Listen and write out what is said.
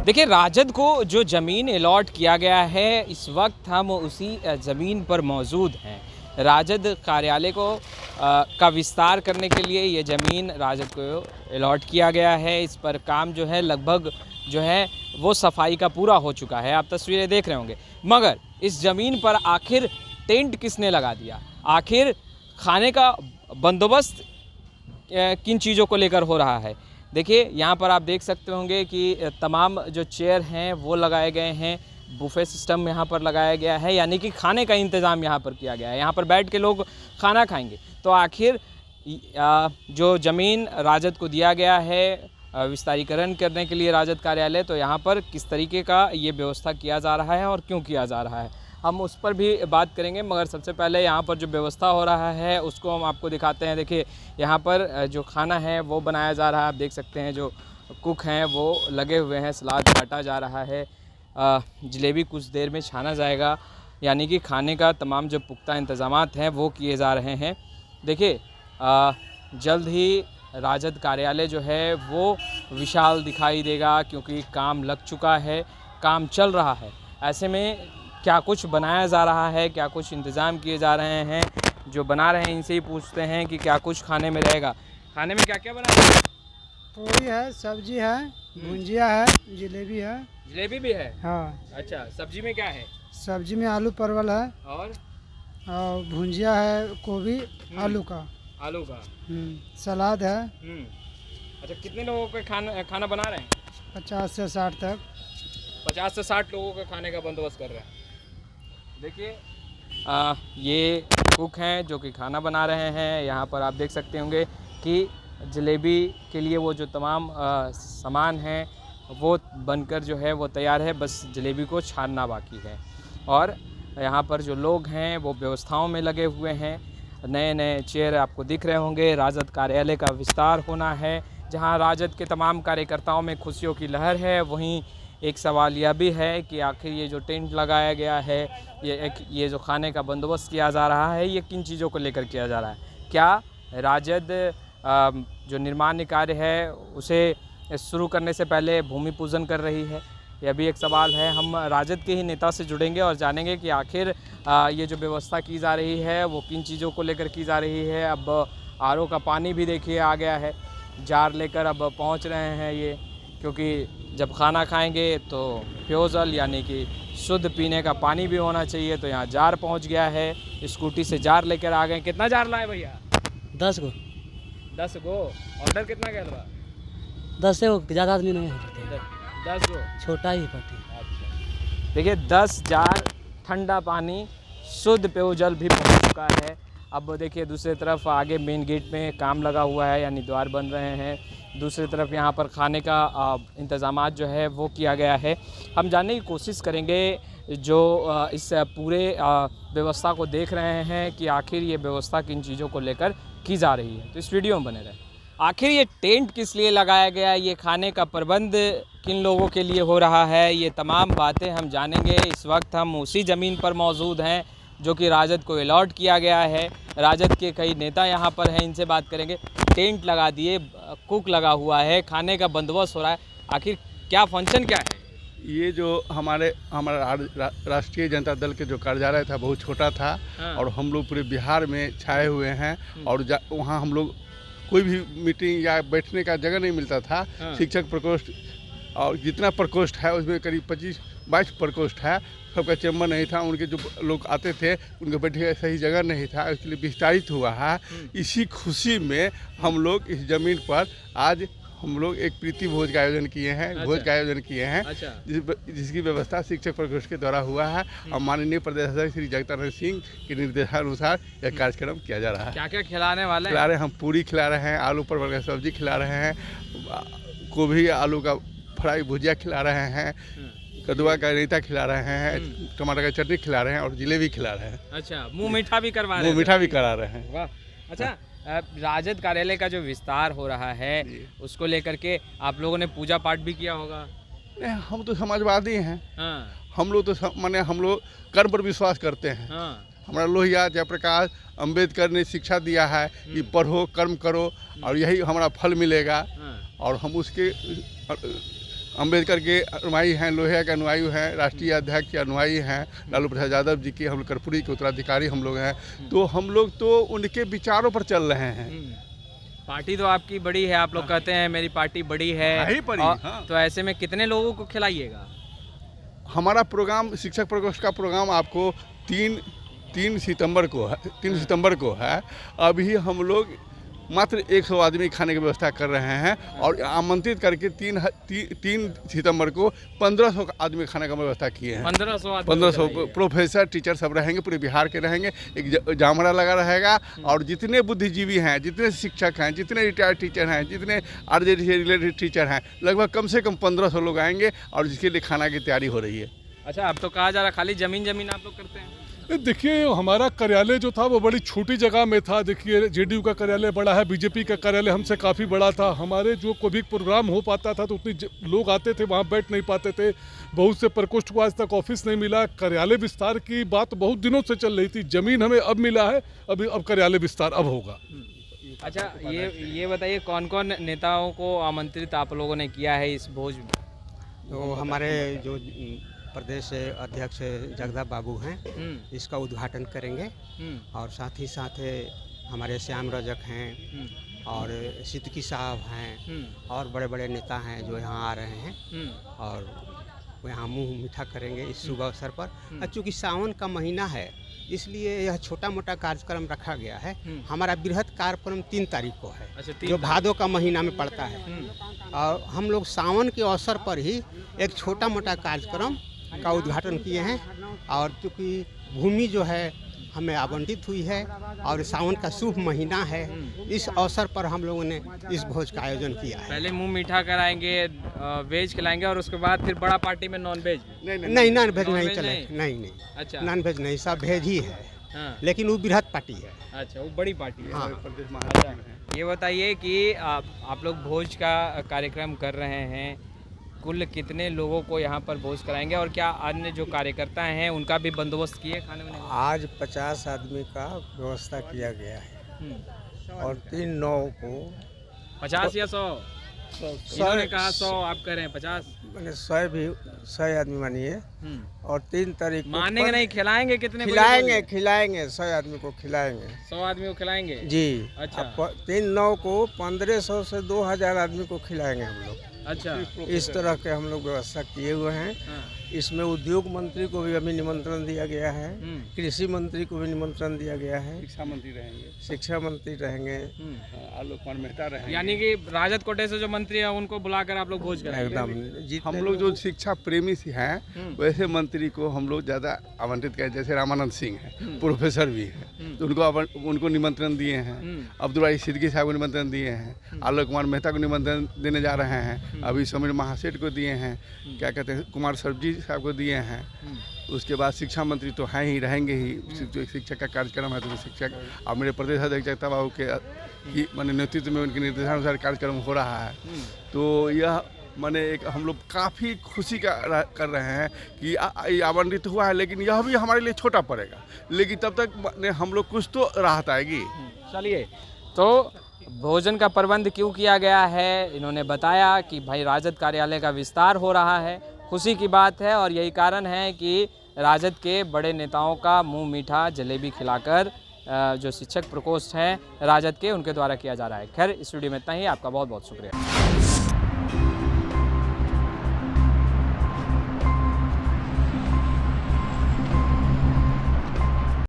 देखिए, राजद को जो ज़मीन अलॉट किया गया है, इस वक्त हम उसी ज़मीन पर मौजूद हैं। राजद कार्यालय को का विस्तार करने के लिए ये ज़मीन राजद को अलॉट किया गया है। इस पर काम जो है लगभग जो है वो सफाई का पूरा हो चुका है। आप तस्वीरें देख रहे होंगे। मगर इस ज़मीन पर आखिर टेंट किसने लगा दिया? आखिर खाने का बंदोबस्त किन चीज़ों को लेकर हो रहा है? देखिए, यहाँ पर आप देख सकते होंगे कि तमाम जो चेयर हैं वो लगाए गए हैं। बुफे सिस्टम यहाँ पर लगाया गया है, यानी कि खाने का इंतज़ाम यहाँ पर किया गया है। यहाँ पर बैठ के लोग खाना खाएंगे। तो आखिर जो ज़मीन राजद को दिया गया है विस्तारीकरण करने के लिए राजद कार्यालय, तो यहाँ पर किस तरीके का ये व्यवस्था किया जा रहा है और क्यों किया जा रहा है, हम उस पर भी बात करेंगे। मगर सबसे पहले यहाँ पर जो व्यवस्था हो रहा है उसको हम आपको दिखाते हैं। देखिए, यहाँ पर जो खाना है वो बनाया जा रहा है। आप देख सकते हैं जो कुक हैं वो लगे हुए हैं। सलाद काटा जा रहा है, जलेबी कुछ देर में छाना जाएगा, यानी कि खाने का तमाम जो पुख्ता इंतज़ामात हैं वो किए जा रहे हैं। देखिए, जल्द ही राजद कार्यालय जो है वो विशाल दिखाई देगा, क्योंकि काम लग चुका है, काम चल रहा है। ऐसे में क्या कुछ बनाया जा रहा है, क्या कुछ इंतज़ाम किए जा रहे हैं, जो बना रहे हैं इनसे ही पूछते हैं कि क्या कुछ खाने में रहेगा। खाने में क्या क्या बना रहे हैं? पूरी है, सब्जी है, भुंजिया है, जलेबी है। जलेबी भी है? हाँ। अच्छा, सब्जी में क्या है? सब्जी में आलू परवल है और भुंजिया है, गोभी आलू का। आलू का। सलाद है। अच्छा, कितने लोगों का खाना बना रहे हैं? 50 से 60 तक। 50 से 60 लोगों का खाने का बंदोबस्त कर रहे हैं। देखिए, ये कुक हैं जो कि खाना बना रहे हैं। यहाँ पर आप देख सकते होंगे कि जलेबी के लिए वो जो तमाम सामान हैं वो बनकर जो है वो तैयार है, बस जलेबी को छानना बाकी है। और यहाँ पर जो लोग हैं वो व्यवस्थाओं में लगे हुए हैं। नए नए चेयर आपको दिख रहे होंगे। राजद कार्यालय का विस्तार होना है, जहाँ राजद के तमाम कार्यकर्ताओं में खुशियों की लहर है। वहीं एक सवाल यह भी है कि आखिर ये जो टेंट लगाया गया है, ये जो खाने का बंदोबस्त किया जा रहा है, ये किन चीज़ों को लेकर किया जा रहा है? क्या राजद जो निर्माण कार्य है उसे शुरू करने से पहले भूमि पूजन कर रही है? यह भी एक सवाल है। हम राजद के ही नेता से जुड़ेंगे और जानेंगे कि आखिर ये जो व्यवस्था की जा रही है वो किन चीज़ों को लेकर की जा रही है। अब आरओ का पानी भी देखिए आ गया है, जार लेकर अब पहुंच रहे हैं ये, क्योंकि जब खाना खाएंगे तो पेयजल यानी कि शुद्ध पीने का पानी भी होना चाहिए। तो यहाँ जार पहुंच गया है, स्कूटी से जार लेकर आ गए। कितना जार लाए भैया? 10 गो। 10 गो। ऑर्डर कितना गया था? 10 से ज़्यादा आदमी नहीं है, 10 गो, छोटा ही पार्टी। अच्छा, देखिए 10 जार ठंडा पानी शुद्ध पेयजल भी पहुंच चुका है। अब देखिए दूसरी तरफ आगे मेन गेट में काम लगा हुआ है, यानी द्वार बन रहे हैं। दूसरी तरफ यहाँ पर खाने का इंतज़ामात जो है वो किया गया है। हम जानने की कोशिश करेंगे जो इस पूरे व्यवस्था को देख रहे हैं कि आखिर ये व्यवस्था किन चीज़ों को लेकर की जा रही है। तो इस वीडियो में बने रहें। आखिर ये टेंट किस लिए लगाया गया, ये खाने का प्रबंध किन लोगों के लिए हो रहा है, ये तमाम बातें हम जानेंगे। इस वक्त हम उसी ज़मीन पर मौजूद हैं जो कि राजद को अलॉट किया गया है। राजद के कई नेता यहाँ पर हैं, इनसे बात करेंगे। टेंट लगा दिए, कुक लगा हुआ है, खाने का बंदोबस्त हो रहा है, आखिर क्या फंक्शन क्या है? ये जो हमारा राष्ट्रीय जनता दल के जो कार्यालय था बहुत छोटा था। हाँ। और हम लोग पूरे बिहार में छाए हुए हैं और वहाँ हम लोग कोई भी मीटिंग या बैठने का जगह नहीं मिलता था। हाँ। शिक्षक प्रकोष्ठ और जितना प्रकोष्ठ है उसमें करीब 25-22 प्रकोष्ठ है, सबका चैम्बर नहीं था। उनके जो लोग आते थे उनके बैठने का सही जगह नहीं था, इसलिए विस्तारित हुआ है। इसी खुशी में हम लोग इस ज़मीन पर आज हम लोग एक प्रीति भोज का आयोजन किए हैं। अच्छा। भोज का आयोजन किए हैं। अच्छा। जिसकी व्यवस्था शिक्षक प्रकोष्ठ के द्वारा हुआ है और माननीय प्रदेश अध्यक्ष श्री जगदानंद सिंह के निर्देशानुसार यह कार्यक्रम किया जा रहा है। क्या क्या खिलाने वाले खिला रहे हैं? हम पूरी खिला रहे हैं, आलू परवल का सब्जी खिला रहे हैं, गोभी आलू का फ्राई भुजिया खिला रहे हैं, कदुआ का रायता खिला रहे हैं, टमाटर का चटनी खिला रहे हैं और जलेबी खिला रहे हैं। अच्छा, मुँह मीठा भी करवा रहे हैं? मुँह मीठा भी करा रहे हैं। वाह। अच्छा, राजद कार्यालय का जो विस्तार हो रहा है उसको लेकर के आप लोगों ने पूजा पाठ भी किया होगा? हम तो समाजवादी हैं। हाँ। हम लोग तो माने हम लोग कर्म पर विश्वास करते हैं। हाँ। हमारा लोहिया जयप्रकाश अम्बेडकर ने शिक्षा दिया है कि पढ़ो कर्म करो और यही हमारा फल मिलेगा। हाँ। और हम उसके अम्बेडकर के अनुयायी हैं, लोहिया के अनुयायी हैं, राष्ट्रीय अध्यक्ष के अनुयायी हैं, लालू प्रसाद यादव जी के, हम लोग कर्पूरी के उत्तराधिकारी हम लोग हैं। तो हम लोग तो उनके विचारों पर चल रहे हैं। पार्टी तो आपकी बड़ी है, आप लोग कहते हैं मेरी पार्टी बड़ी है, ही बड़ी, हाँ। तो ऐसे में कितने लोगों को खिलाइएगा? हमारा प्रोग्राम, शिक्षक प्रकोष्ठ का प्रोग्राम आपको 3 सितंबर को है। अभी हम लोग मात्र 100 आदमी खाने की व्यवस्था कर रहे हैं और आमंत्रित करके 3 सितंबर को 1500 आदमी खाने का व्यवस्था किए हैं। 1500 प्रोफेसर टीचर सब रहेंगे, पूरे बिहार के रहेंगे। एक जामरा लगा रहेगा और जितने बुद्धिजीवी हैं, जितने शिक्षक हैं, जितने रिटायर्ड टीचर हैं, जितने आरजेडी से रिलेटेड टीचर हैं, लगभग कम से कम 1500 लोग आएंगे और जिसके लिए खाना की तैयारी हो रही है। अच्छा, अब तो कहा जा रहा खाली जमीन आप लोग करते हैं? देखिए, हमारा कार्यालय जो था वो बड़ी छोटी जगह में था। देखिए, जेडीयू का कार्यालय बड़ा है, बीजेपी का कार्यालय हमसे काफ़ी बड़ा था। हमारे जो कोई भी प्रोग्राम हो पाता था तो उतनी लोग आते थे, वहाँ बैठ नहीं पाते थे। बहुत से प्रकोष्ठ को आज तक ऑफिस नहीं मिला। कार्यालय विस्तार की बात बहुत दिनों से चल रही थी, ज़मीन हमें अब मिला है, अब कार्यालय विस्तार अब होगा। अच्छा, ये बताइए कौन कौन नेताओं को आमंत्रित आप लोगों ने किया है इस भोज में? तो हमारे जो प्रदेश अध्यक्ष जगदा बाबू हैं, इसका उद्घाटन करेंगे और साथ ही साथ हमारे श्याम रजक हैं और सिद्दीकी साहब हैं और बड़े बड़े नेता हैं जो यहाँ आ रहे हैं और वो यहाँ मुँह मीठा करेंगे इस शुभ अवसर पर। चूँकि सावन का महीना है, इसलिए यह छोटा मोटा कार्यक्रम रखा गया है। हमारा बृहद कार्यक्रम 3 तारीख को है। अच्छा, जो भादों का महीना में पड़ता है और हम लोग सावन के अवसर पर ही एक छोटा मोटा कार्यक्रम का उद्घाटन किए हैं। और चूँकि भूमि जो है हमें आवंटित हुई है और सावन का शुभ महीना है, इस अवसर पर हम लोगों ने इस भोज का आयोजन किया है। पहले मुंह मीठा कराएंगे, वेज खिलाएंगे और उसके बाद फिर बड़ा पार्टी में नॉन वेज? नहीं, नॉन वेज नहीं चलेगा। नहीं। अच्छा, नॉन वेज नहीं, सब वेज ही है। हाँ। लेकिन वो बृहद पार्टी है। अच्छा, वो बड़ी पार्टी है। हाँ। अच्छा, ये बताइए कि आप लोग भोज का कार्यक्रम कर रहे हैं, कुल कितने लोगों को यहाँ पर भोज कराएंगे और क्या अन्य जो कार्यकर्ता हैं उनका भी बंदोबस्त किए खाने में? आज 50 आदमी का व्यवस्था किया गया है और 3-9 को 50 या 100? इन्होंने कहा 100, आप कह रहे हैं 50? मैंने 100 आदमी मानिए। और 3 तारीख को मानेंगे नहीं, खिलाएंगे कितने? खिलाएंगे 100 आदमी को खिलाएंगे। 100 आदमी को खिलाएंगे जी। अच्छा। 3-9 को 1500 से 2000 आदमी को खिलाएंगे हम लोग। अच्छा, इस तरह के हम लोग व्यवस्था किए हुए हैं। हाँ। इसमें उद्योग मंत्री को भी अभी निमंत्रण दिया गया है, कृषि मंत्री को भी निमंत्रण दिया गया है, शिक्षा मंत्री रहेंगे, आलोक कुमार मेहता रहेंगे। यानी कि राजद कोटे से जो मंत्री है उनको बुलाकर आप लोग भोज कराएंगे? एकदम। हम लोग जो शिक्षा प्रेमी से हैं वैसे मंत्री को हम लोग ज़्यादा आवंटित करें। जैसे रामानंद सिंह है, प्रोफेसर भी है, तो उनको निमंत्रण दिए हैं। अब्दुल रशीद सिद्दीकी साहब को निमंत्रण दिए हैं। आलोक कुमार मेहता को निमंत्रण देने जा रहे हैं। अभी समीर महासेठ को दिए हैं, क्या कहते हैं, कुमार सरजी साहब को दिए हैं। उसके बाद शिक्षा मंत्री तो हैं ही, रहेंगे ही। शिक्षक का कार्यक्रम है तो शिक्षक, और मेरे प्रदेश अध्यक्ष जगता बाबू के मैंने नेतृत्व में उनके निर्देशानुसार कार्यक्रम हो रहा है। तो यह मैंने एक हम लोग काफ़ी खुशी कर रहे हैं कि आवंटित हुआ है, लेकिन यह भी हमारे लिए छोटा पड़ेगा, लेकिन तब तक हम लोग कुछ तो राहत आएगी। चलिए, तो भोजन का प्रबंध क्यों किया गया है, इन्होंने बताया कि भाई राजद कार्यालय का विस्तार हो रहा है, खुशी की बात है और यही कारण है कि राजद के बड़े नेताओं का मुंह मीठा जलेबी खिलाकर जो शिक्षक प्रकोष्ठ हैं राजद के, उनके द्वारा किया जा रहा है। खैर, इस वीडियो में इतना ही। आपका बहुत बहुत शुक्रिया।